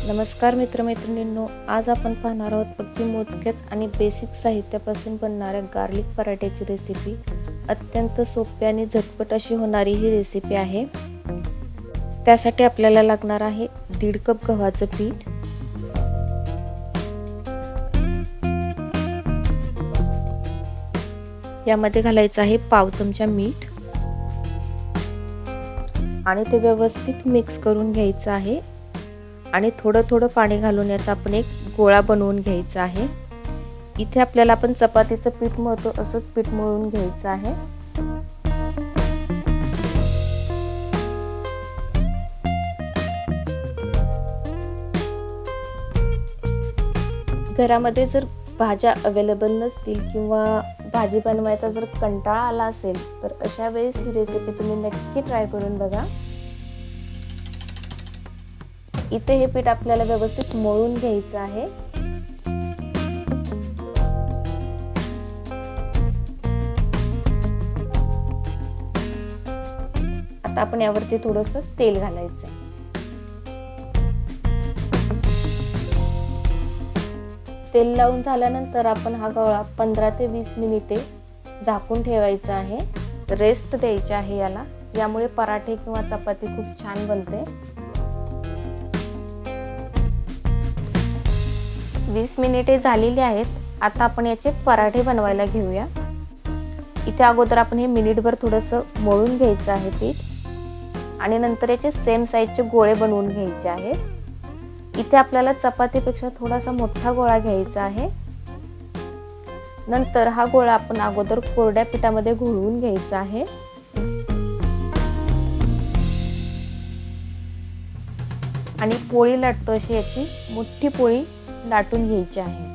नमस्कार मित्रमैत्रिणींनो, आज आपण पाहणार आहोत अगदी मोजक्याच आणि बेसिक साहित्यापासून बनणाऱ्या गार्लिक पराठ्याची रेसिपी। अत्यंत सोपी आणि झटपट अशी होणारी ही रेसिपी आहे। त्यासाठी आपल्याला लागणार आहे 1.5 कप गव्हाचं पीठ, यामध्ये घालायचं आहे पाव चमचा मीठ आणि ते व्यवस्थित मिक्स करून घ्यायचं आहे आणि थोडं थोडं पाणी घालून याचा आपण एक गोळा बनवून घ्यायचा आहे। इथे आपल्याला आपण चपातीचं पीठ मळतो असंच पीठ मळून घ्यायचं आहे। घरामध्ये जर भाज्या अवेलेबल नसतील किंवा भाजी बनवायचा जर कंटाळा आला असेल तर अशा वेळेस ही रेसिपी तुम्ही नक्की ट्राय करून बघा। इथे हे पीठ आपल्याला व्यवस्थित मळून घ्यायचं आहे। आता आपण यावरती थोडंसं तेल घालायचं आहे। तेल लावून झाल्यानंतर आपण हा गोळा 15 ते 20 मिनिटे झाकून ठेवायचा आहे। रेस्ट द्यायची आहे याला, यामुळे पराठे किंवा चपाती खूप छान बनते। 20 मिनिटे झालेली आहेत। आता आपण याचे पराठे बनवायला घेऊया। इथे अगोदर आपण हे मिनिटभर थोडंसं मळून घ्यायचं आहे पीठ आणि नंतर याचे सेम साइजचे गोळे बनवून घ्यायचे आहेत। इथे आपल्याला चपातीपेक्षा थोडासा मोठा गोळा घ्यायचा आहे। नंतर हा गोळा आपण अगोदर कोरड्या पिठामध्ये घोळवून घ्यायचा आहे आणि पोळी लाटतो अशी याची मोठी पोळी लाटून घ्यायची आहे।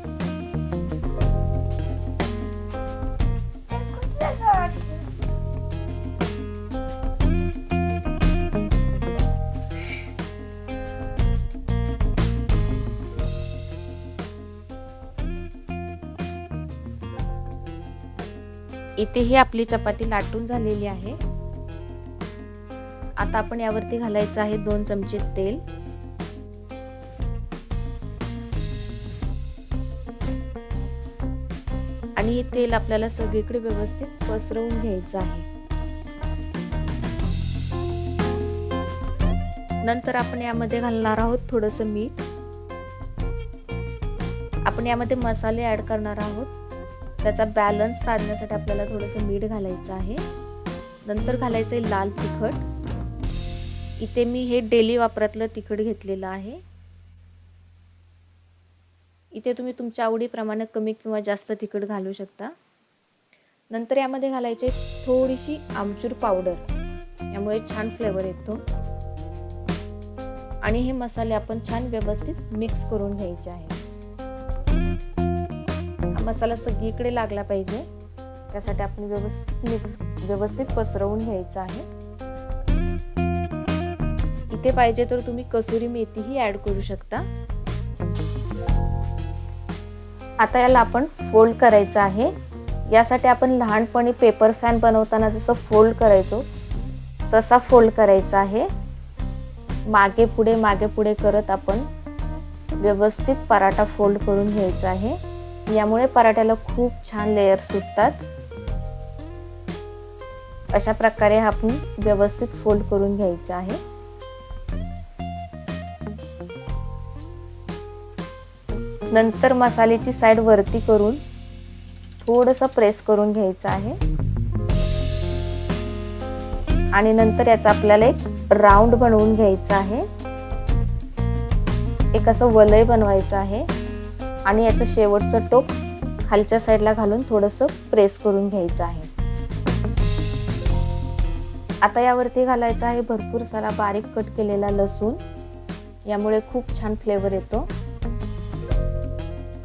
इथे ही आपली चपाती लाटून झालेली आहे। आता आपण यावरती घालायचं आहे 2 चमचे तेल आणि हे तेल आपल्याला सगळीकडे व्यवस्थित पसरवून घ्यायचं आहे। नंतर आपण यामध्ये घालणार आहोत थोडंसं मीठ। आपण यामध्ये मसाले ऍड करणार आहोत, त्याचा बॅलन्स साधण्यासाठी आपल्याला थोडंसं मीठ घालायचं आहे। नंतर घालायचं आहे लाल तिखट। इथे मी हे डेली वापरातलं तिखट घेतलेलं आहे। इथे तुम्ही तुमच्या आवडीप्रमाणे कमी किंवा जास्त तिखट घालू शकता। नंतर यामध्ये घालायचे थोडीशी आमचूर पावडर, यामुळे छान फ्लेवर येतो आणि हे मसाले आपण छान व्यवस्थित मिक्स करून घ्यायचे आहे। हा मसाला सगळीकडे लागला पाहिजे, त्यासाठी आपण व्यवस्थित पसरवून घ्यायचा आहे। इथे पाहिजे तर तुम्ही कसुरी मेथीही ऍड करू शकता। आता याला आपण फोल्ड करायचं आहे। यासाठी आपण लहानपणी पेपर फॅन बनवताना जसं फोल्ड करायचो तसा फोल्ड करायचा आहे। मागे पुढे करत आपण व्यवस्थित पराठा फोल्ड करून घ्यायचा आहे। यामुळे पराठ्याला खूप छान लेयर सुटतात। अशा प्रकारे आपण व्यवस्थित फोल्ड करून घ्यायचा आहे। नंतर मसाल्याची साइड वरती करून थोडंसं प्रेस करून घ्यायचं आहे आणि नंतर याचा आपल्याला एक राऊंड बनवून घ्यायचा आहे। एक असं वलय बनवायचं आहे आणि याचं शेवटचं टोक खालच्या साईडला घालून थोडंसं प्रेस करून घ्यायचं आहे। आता यावरती घालायचा आहे भरपूर सारा बारीक कट केलेला लसूण, यामुळे खूप छान फ्लेवर येतो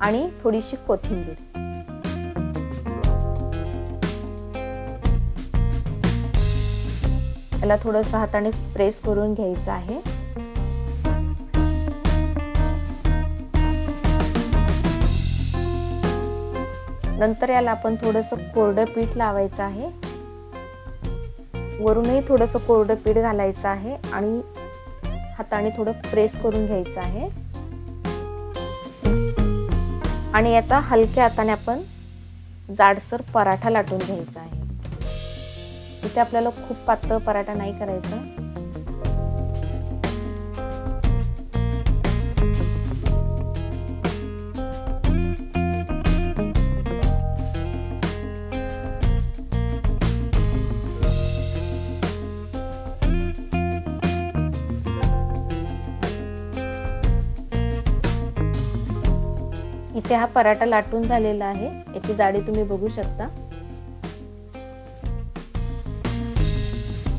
आणि थोडीशी कोथिंबीर। याला थोडंसं हाताने प्रेस करून घ्यायचं आहे। नंतर याला आपण थोडंसं कोरडं पीठ लावायचं आहे। वरूनही थोडंसं कोरडं पीठ घालायचं आहे आणि हाताने थोडं प्रेस करून घ्यायचं आहे। आणि याचा हलक्या हाताने आपण जाडसर पराठा लाटून घ्यायचा आहे। इथे आपल्याला खूप पातळ पराठा नाही करायचा। इथे हा पराठा लाटून झालेला आहे। याची जाडी तुम्ही बघू शकता।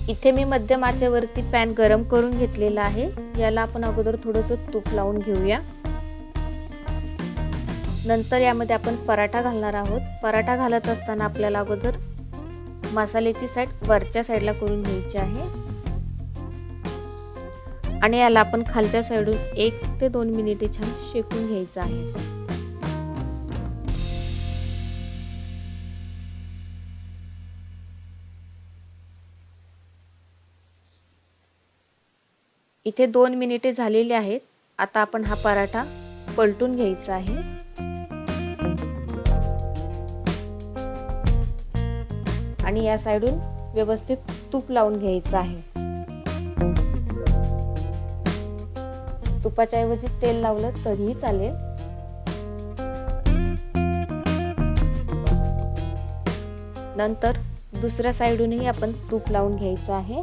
इथे मी मध्यम आचेवरती पॅन गरम करून घेतलेला आहे। याला आपण अगोदर थोडंसं तूप लावून घेऊया। नंतर यामध्ये आपण पराठा घालणार आहोत। पराठा घालत असताना आपल्याला अगोदर मसाल्याची साईड वरच्या साईडला करून घ्यायची आहे आणि याला आपण खालच्या साईडून 1 ते 2 मिनिटे छान शेकून घ्यायचं आहे। इथे 2 मिनिटे झालेली आहेत। आता आपण हा पराठा पलटून घ्यायचा आहे आणि या साइडून व्यवस्थित तूप लावून घ्यायचं आहे। तुपाच्या ऐवजी तेल लावलं तरीही चालेल। नंतर दुसऱ्या साइडूनही आपण तूप लावून घ्यायचं आहे।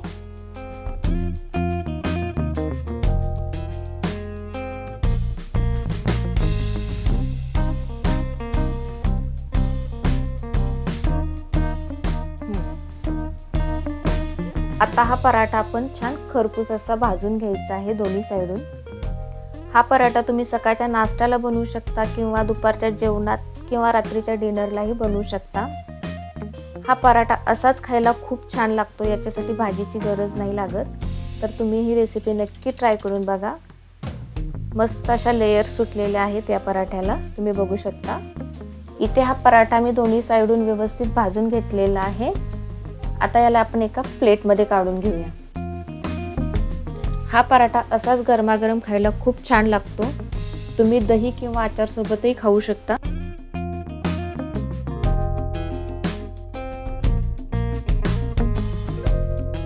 आता हा पराठा आपण छान खरपूस असा भाजून घ्यायचा आहे दोन्ही साइडून। हा पराठा तुम्ही सकाळच्या नाश्त्याला बनवू शकता किंवा दुपारच्या जेवणात किंवा रात्रीच्या डिनरलाही बनवू शकता। हा पराठा असाच खायला खूप छान लागतो। याच्यासाठी भाजीची गरज नाही लागत। तर तुम्ही ही रेसिपी नक्की ट्राय करून बघा। मस्त अशा लेयर सुटलेले आहेत या पराठ्याला, तुम्ही बघू शकता। इथे हा पराठा मी दोन्ही साइडून व्यवस्थित भाजून घेतलेला आहे। आता याला आपण एका प्लेटमध्ये काढून घेऊया। हा पराठा असाच गरमागरम खायला खूप छान लागतो। तुम्ही दही किंवा अचार सोबतही खाऊ शकता।